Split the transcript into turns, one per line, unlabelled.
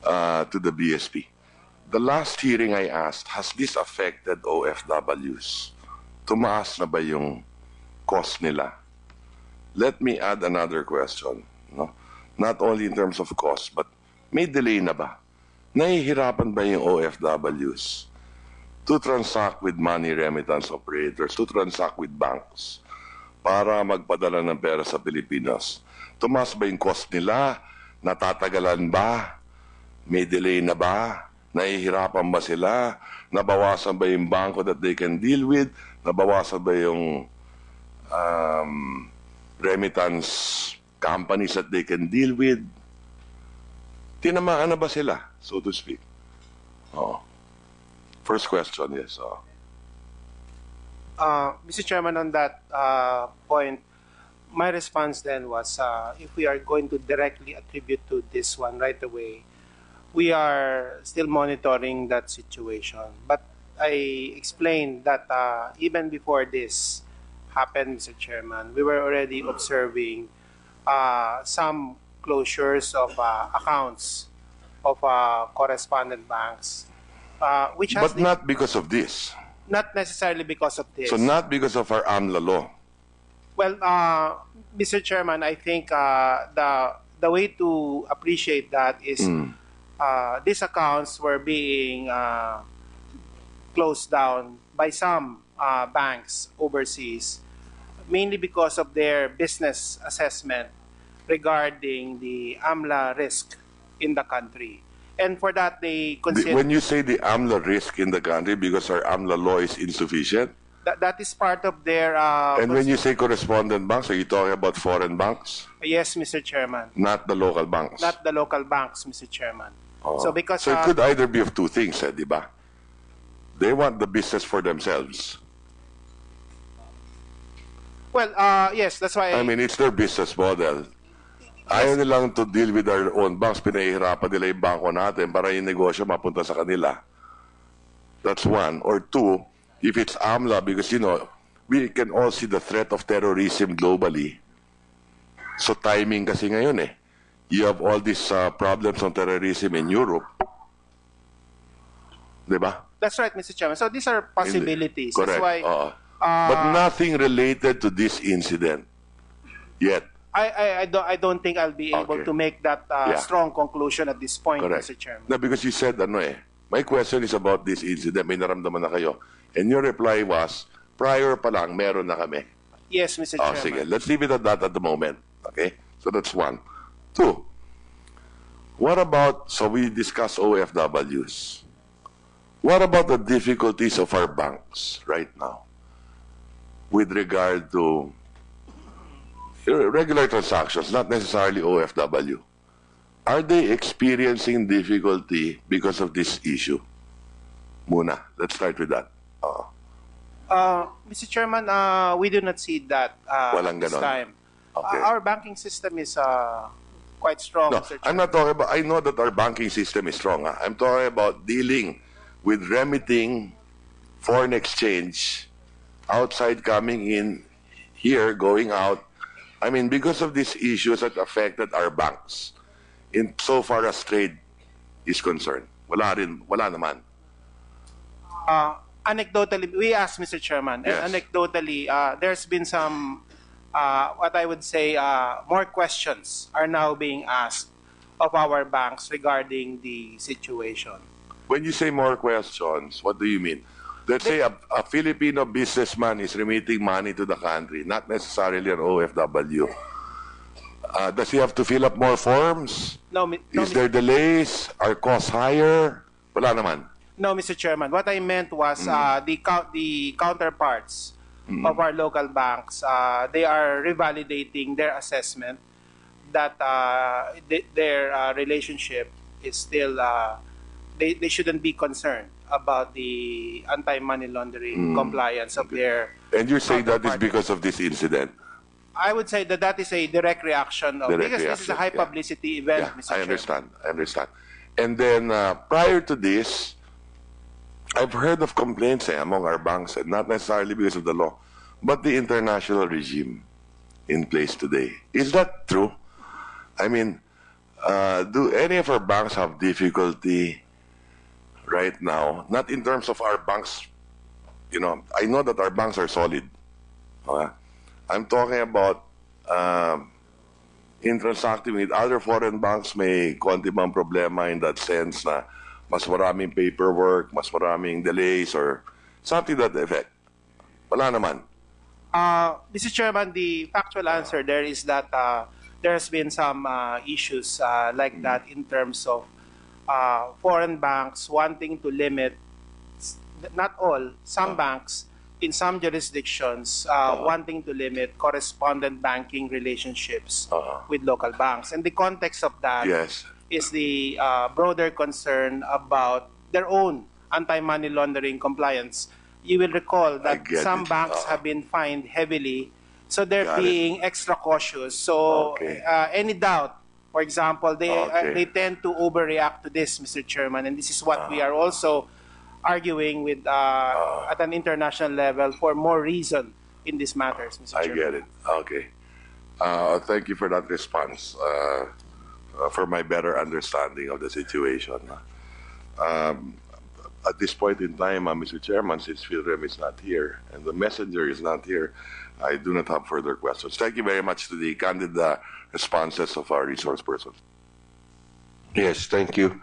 to the BSP. The last hearing I asked, has this affected OFWs? Tumaas na ba yung cost nila? Let me add another question. No? Not only in terms of cost, but may delay na ba? Nahihirapan ba yung OFWs to transact with money remittance operators, to transact with banks, para magpadala ng pera sa Pilipinas? Tumaas ba yung cost nila? Natatagalan ba? May delay na ba? Nahihirapan ba sila? Nabawasan ba yung banko that they can deal with? Nabawasan ba yung remittance companies that they can deal with? Tinamaan na ba sila, so to speak? Oh. First question, yes.
Mr. Chairman, on that point, my response then was, if we are going to directly attribute to this one right away, we are still monitoring that situation. But I explained that even before this happened, Mr. Chairman, we were already observing some closures of accounts of correspondent banks, which has...
But not because of this.
Not necessarily because of this.
So not because of our AMLA law.
Well, Mr. Chairman, I think the way to appreciate that is these accounts were being closed down by some banks overseas, mainly because of their business assessment regarding the AMLA risk in the country. And for that, they consider...
When you say the AMLA risk in the country because our AMLA law is insufficient?
That is part of their...
and when you say correspondent banks, are you talking about foreign banks?
Yes, Mr. Chairman.
Not the local banks?
Not the local banks, Mr. Chairman.
Oh.
So because...
So it could either be of two things, di ba? They want the business for themselves.
Well, yes, that's why...
I mean, it's their business model. Ayaw nilang to deal with our own banks. Pinahihirapan nila yung bangko natin para yung negosyo mapunta sa kanila. That's one. Or two, if it's AMLA, because, you know, we can all see the threat of terrorism globally. So timing kasi ngayon eh. You have all these problems on terrorism in Europe. Diba?
That's right, Mr. Chairman. So these are possibilities.
Correct.
That's why...
but nothing related to this incident yet.
I don't think I'll be able to make that strong conclusion at this point,
Correct.
Mr. Chairman.
No, because you said, my question is about this incident. May naramdaman na kayo. And your reply was, prior pa lang, meron na kami.
Yes, Mr. Chairman.
Sige. Let's leave it at that at the moment. Okay? So that's one. Two, what about, so we discussed OFWs. What about the difficulties of our banks right now with regard to regular transactions, not necessarily OFW? Are they experiencing difficulty because of this issue? Muna, let's start with that.
Mr. Chairman, we do not see that
Walang
at this
ganon.
time.
Okay.
Our banking system is quite strong,
No,
Mr. Chairman.
I'm not talking about, I know that our banking system is strong. I'm talking about dealing with remitting foreign exchange outside coming in, here, going out. I mean, because of these issues that affected our banks, in so far as trade is concerned, wala naman.
Anecdotally, we asked, Mr. Chairman,
Yes.
and anecdotally, there's been some, what I would say, more questions are now being asked of our banks regarding the situation.
When you say more questions, what do you mean? Let's say a Filipino businessman is remitting money to the country, not necessarily an OFW. Does he have to fill up more forms?
No,
Is there delays? Are costs higher? Wala naman.
No, Mr. Chairman. What I meant was the counterparts of our local banks, they are revalidating their assessment that their relationship is still, they shouldn't be concerned about the anti-money laundering compliance of their...
And you're saying that is because of this incident?
I would say that that is a direct reaction of...
Direct
because this is a
reaction,
high
yeah.
publicity event,
Yeah,
Mr.
I
Chairman.
understand. I understand. And then prior to this, I've heard of complaints among our banks, and not necessarily because of the law, but the international regime in place today. Is that true? I mean, Do any of our banks have difficulty right now? Not in terms of our banks, I know that our banks are solid. Okay? I'm talking about in transacting with other foreign banks, may konti bang problema in that sense na mas maraming paperwork, mas maraming delays, or something to that effect? Wala naman.
Mr. Chairman, the factual answer there is that there has been some issues like that in terms of foreign banks wanting to limit, not all, some banks in some jurisdictions wanting to limit correspondent banking relationships with local banks. And the context of that
Yes.
is the broader concern about their own anti-money laundering compliance. You will recall that
get
some
it.
banks have been fined heavily, so they're
Got it.
being extra cautious. So
Okay.
any doubt, for example,
Okay.
they tend to overreact to this, Mr. Chairman, and this is what we are also arguing with at an international level for more reason in these matters, Mr.
I
Chairman.
get it. Okay. Thank you for that response, for my better understanding of the situation. At this point in time, Mr. Chairman, since Philrem is not here and the messenger is not here, I do not have further questions. Thank you very much to the candid responses of our resource persons.
Yes, thank you.